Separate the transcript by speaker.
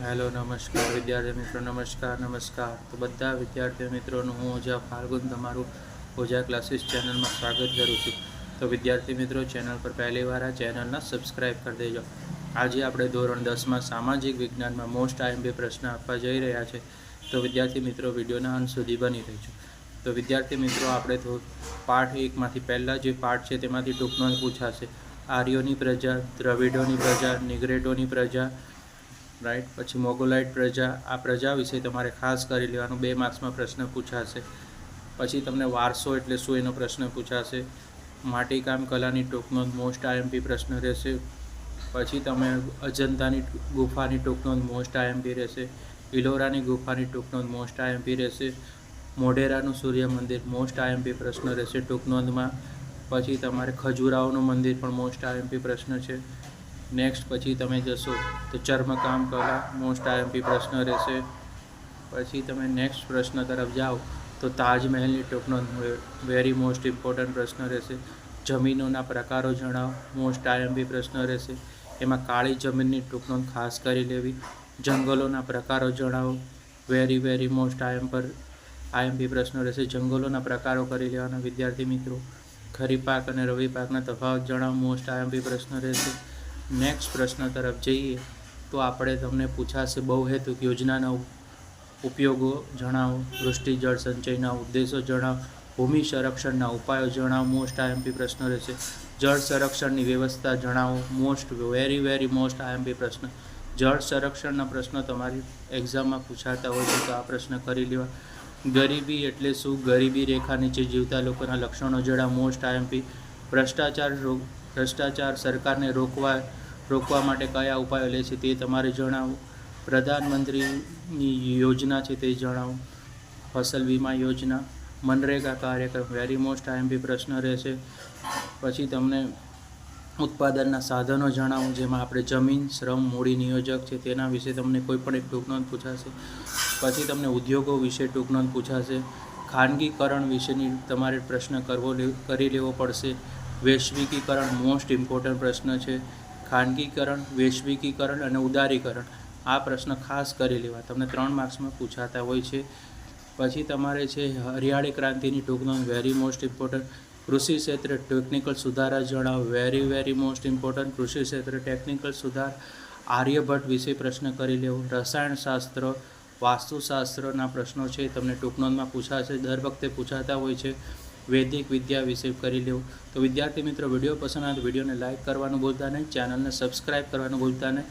Speaker 1: Hello નમસ્કાર વિદ્યાર્થી મિત્રો, નમસ્કાર. તો બધા વિદ્યાર્થી મિત્રોનું હું ઓઝા ફાલ્ગુન તમારું ઓઝા ક્લાસીસ ચેનલમાં સ્વાગત કરું છું. તો વિદ્યાર્થી મિત્રો, ચેનલ પર પહેલી વાર આ ચેનલના સબસ્ક્રાઈબ કરી દેજો. આજે આપણે ધોરણ 10માં સામાજિક વિજ્ઞાનમાં મોસ્ટ આઈએમપી પ્રશ્ન આપવા જઈ રહ્યા છે. તો વિદ્યાર્થી મિત્રો, વિડીયોના અંત સુધી બની રહેજો. તો વિદ્યાર્થી મિત્રો, આપણે તો પાઠ 1માંથી પહેલાં જે પાઠ છે તેમાંથી ટૂંકમાં પૂછાશે. આર્યોની પ્રજા, દ્રવિડોની પ્રજા, નિગ્રેટોની પ્રજા, રાઈટ. પછી મોગોલાઇટ પ્રજા, આ પ્રજા વિશે તમારે ખાસ કરી લેવાનું. 2 માર્ક્સમાં પ્રશ્ન પૂછાશે. પછી તમને વારસો એટલે શું એનો પ્રશ્ન પૂછાશે. માટીકામ કલાની ટૂંકનોંધ મોસ્ટ આઈએમપી પ્રશ્ન રહેશે. પછી તમે અજંતાની ગુફાની ટૂંકનોંધ મોસ્ટ આઈએમપી રહેશે. ઇલોરાની ગુફાની ટૂંકનોંધ મોસ્ટ આઈએમપી રહેશે. મોઢેરાનું સૂર્ય મંદિર મોસ્ટ આઈએમપી પ્રશ્ન રહેશે ટૂંકનોંધમાં. પછી તમારે ખજુરાહોનું મંદિર પણ મોસ્ટ આઈએમપી પ્રશ્ન છે. નેક્સ્ટ પછી તમે જશો તો ચર્મકામ કલા મોસ્ટ આઈએમપી પ્રશ્ન રહેશે. પછી તમે નેક્સ્ટ પ્રશ્ન તરફ જાઓ તો તાજમહેલની ટૂંકનોંધ વેરી મોસ્ટ ઇમ્પોર્ટન્ટ પ્રશ્ન રહેશે. જમીનોના પ્રકારો જણાવો મોસ્ટ આઈએમપી પ્રશ્ન રહેશે. એમાં કાળી જમીનની ટૂંકનોંધ ખાસ કરી લેવી. જંગલોના પ્રકારો જણાવો વેરી મોસ્ટ આઈએમપી પ્રશ્ન રહેશે. જંગલોના પ્રકારો કરી લેવાના વિદ્યાર્થી મિત્રો. ખરીફ પાક અને રવિ પાકના તફાવત જણાવો મોસ્ટ આઈએમપી પ્રશ્ન રહેશે. નેક્સ્ટ પ્રશ્ન તરફ જઈએ તો આપણે તમને પૂછાશે બહુહેતુક યોજનાના ઉપયોગો જણાવો. વૃષ્ટિ જળ સંચયના ઉદ્દેશો જણાવો. ભૂમિ સંરક્ષણના ઉપાયો જણાવો મોસ્ટ આઈએમપી પ્રશ્ન રહેશે. જળ સંરક્ષણની વ્યવસ્થા જણાવો વેરી મોસ્ટ આઈએમપી પ્રશ્ન. જળ સંરક્ષણના પ્રશ્નો તમારી એક્ઝામમાં પૂછાતા હોય છે તો આ પ્રશ્ન કરી લેવા. ગરીબી એટલે શું? ગરીબી રેખા નીચે જીવતા લોકોના લક્ષણો જણાવો મોસ્ટ આઈએમપી. ભ્રષ્ટાચાર સરકારને રોકવા માટે કયા ઉપાયો લે છે તે તમારે જણાવો. પ્રધાનમંત્રીની યોજના છે તે જણાવો. ફસલ વીમા યોજના, મનરેગા કાર્યક્રમ વેરી મોસ્ટ આઈએમપી પ્રશ્ન રહેશે. પછી તમને ઉત્પાદનના સાધનો જણાવો, જેમાં આપણે જમીન, શ્રમ, મૂડી નિયોજક છે તેના વિશે તમને કોઈ પણ એક ટૂંકનોંધ પૂછાશે. પછી તમને ઉદ્યોગો વિશે ટૂંકનોંધ પૂછાશે. ખાનગીકરણ વિશેની તમારે પ્રશ્ન કરી લેવો પડશે. વૈશ્વિકીકરણ મોસ્ટ ઇમ્પોર્ટન્ટ પ્રશ્ન છે. ખાનગીકરણ, વૈશ્વિકીકરણ અને ઉદારીકરણ આ પ્રશ્ન ખાસ કરી લેવા, તમને 3 માર્ક્સમાં પૂછાતા હોય છે. પછી તમારે છે હરિયાળી ક્રાંતિની ટૂંકનોંધ વેરી મોસ્ટ ઇમ્પોર્ટન્ટ. કૃષિ ક્ષેત્રે ટેકનિકલ સુધારા જણાવો વેરી મોસ્ટ ઇમ્પોર્ટન્ટ. કૃષિ ક્ષેત્રે ટેકનિકલ સુધાર. આર્યભટ્ટ વિશે પ્રશ્ન કરી લેવો. રસાયણશાસ્ત્ર, વાસ્તુશાસ્ત્રના પ્રશ્નો છે તમને ટૂંકનોંધમાં પૂછાશે, દર વખતે પૂછાતા હોય છે. વૈદિક વિદ્યા વિશે કરી લેવું. તો વિદ્યાર્થી મિત્રો, વિડીયો પસંદ આવે તો વિડીયોને લાઇક કરવાનું ભૂલતા નહીં, ચેનલને સબસ્ક્રાઈબ કરવાનું ભૂલતા નહીં.